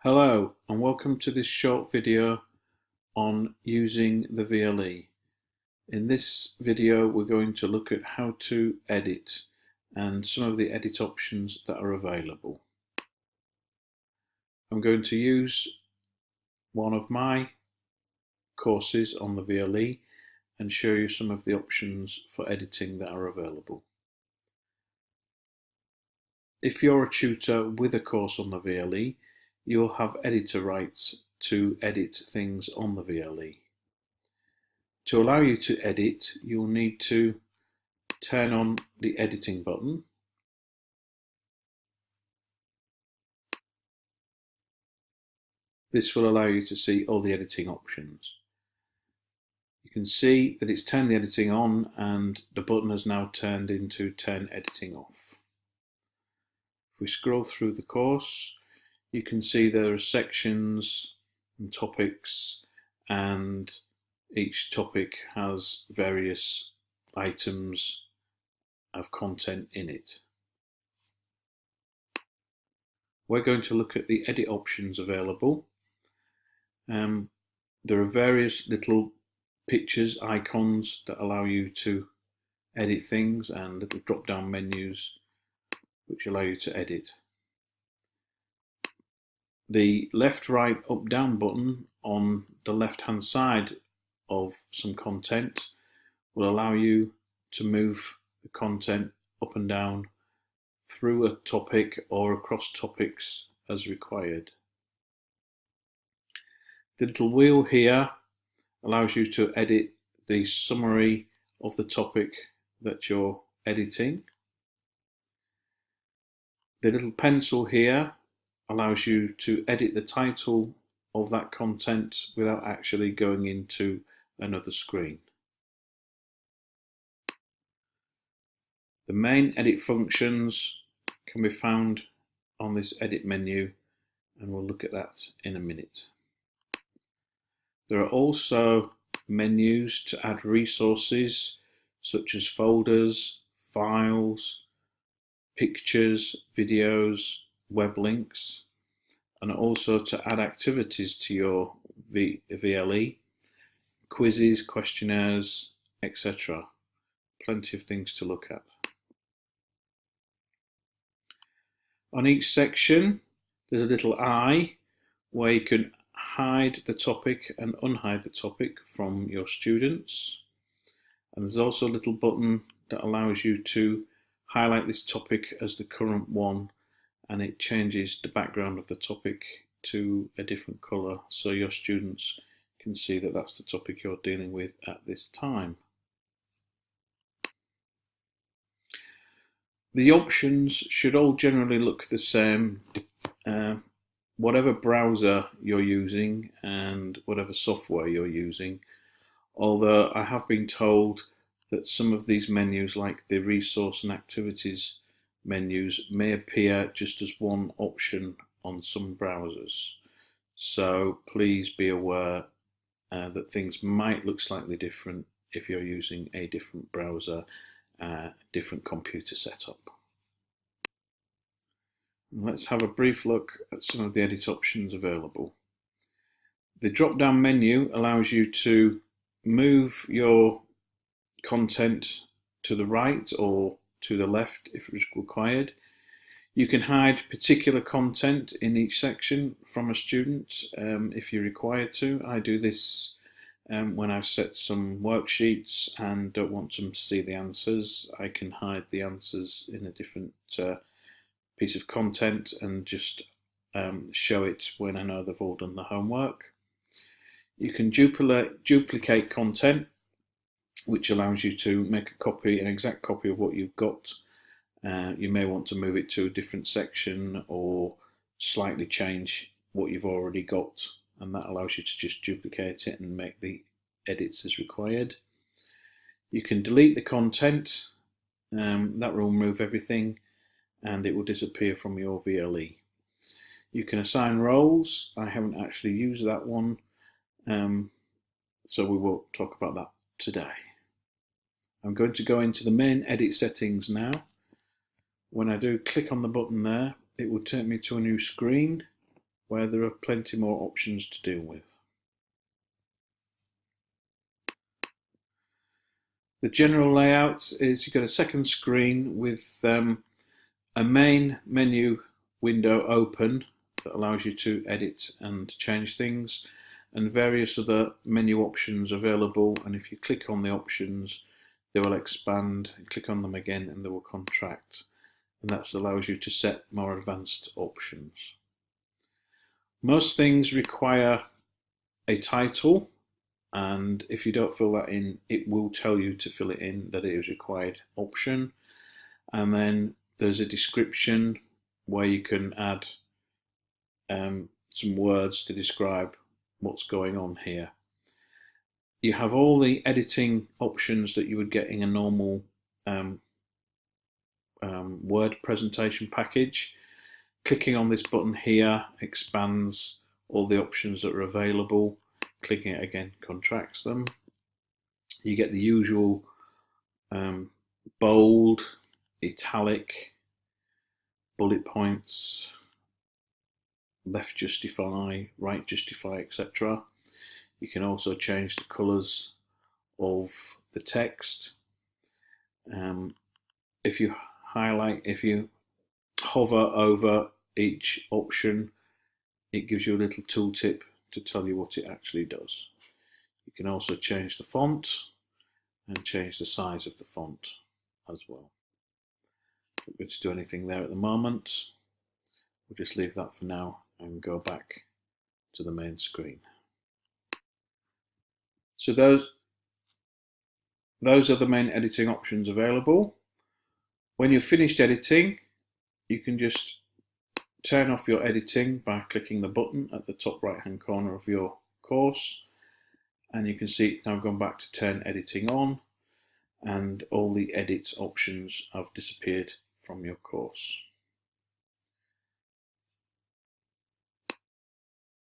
Hello and welcome to this short video on using the VLE. In this video we're going to look at how to edit and some of the edit options that are available. I'm going to use one of my courses on the VLE and show you some of the options for editing that are available. If you're a tutor with a course on the VLE, you'll have editor rights to edit things on the VLE. To allow you to edit, you'll need to turn on the editing button. This will allow you to see all the editing options. You can see that it's turned the editing on and the button has now turned into turn editing off. If we scroll through the course, you can see there are sections and topics, and each topic has various items of content in it. We're going to look at the edit options available. There are various little pictures, icons that allow you to edit things, and little drop-down menus which allow you to edit. The left, right, up, down button on the left hand side of some content will allow you to move the content up and down through a topic or across topics as required. The little wheel here allows you to edit the summary of the topic that you're editing. The little pencil here allows you to edit the title of that content without actually going into another screen. The main edit functions can be found on this edit menu, and we'll look at that in a minute. There are also menus to add resources such as folders, files, pictures, videos, web links, and also to add activities to your VLE, quizzes, questionnaires, etc. Plenty of things to look at. On each section there's a little eye where you can hide the topic and unhide the topic from your students, and there's also a little button that allows you to highlight this topic as the current one, and it changes the background of the topic to a different colour so your students can see that that's the topic you're dealing with at this time. The options should all generally look the same, whatever browser you're using and whatever software you're using, although I have been told that some of these menus, like the resource and activities menus, may appear just as one option on some browsers. So please be aware that things might look slightly different if you're using a different browser, different computer setup. Let's have a brief look at some of the edit options available. The drop-down menu allows you to move your content to the right or to the left if required. You can hide particular content in each section from a student if you're required to. I do this when I've set some worksheets and don't want them to see the answers. I can hide the answers in a different piece of content and just show it when I know they've all done the homework. You can duplicate content, which allows you to make a copy, an exact copy of what you've got. You may want to move it to a different section or slightly change what you've already got, and that allows you to just duplicate it and make the edits as required. You can delete the content, that will remove everything and it will disappear from your VLE. You can assign roles. I haven't actually used that one, so we won't talk about that today. I'm going to go into the main edit settings now. When I do click on the button there, it will take me to a new screen. where there are plenty more options to deal with. The general layout is you've got a second screen with a main menu window open that allows you to edit and change things, and various other menu options available, and if you click on the options they will expand, and click on them again and they will contract, and that allows you to set more advanced options. Most things require a title, and if you don't fill that in it will tell you to fill it in, that it is a required option, and then there's a description where you can add some words to describe what's going on here. You have all the editing options that you would get in a normal Word presentation package. Clicking on this button here expands all the options that are available. Clicking it again contracts them. You get the usual bold, italic, bullet points, left justify, right justify, etc. You can also change the colours of the text. If you hover over each option, it gives you a little tooltip to tell you what it actually does. You can also change the font and change the size of the font as well. Not going to do anything there at the moment. We'll just leave that for now and go back to the main screen. So those are the main editing options available. When you've finished editing, you can just turn off your editing by clicking the button at the top right hand corner of your course, and you can see it's now gone back to turn editing on, and all the edit options have disappeared from your course.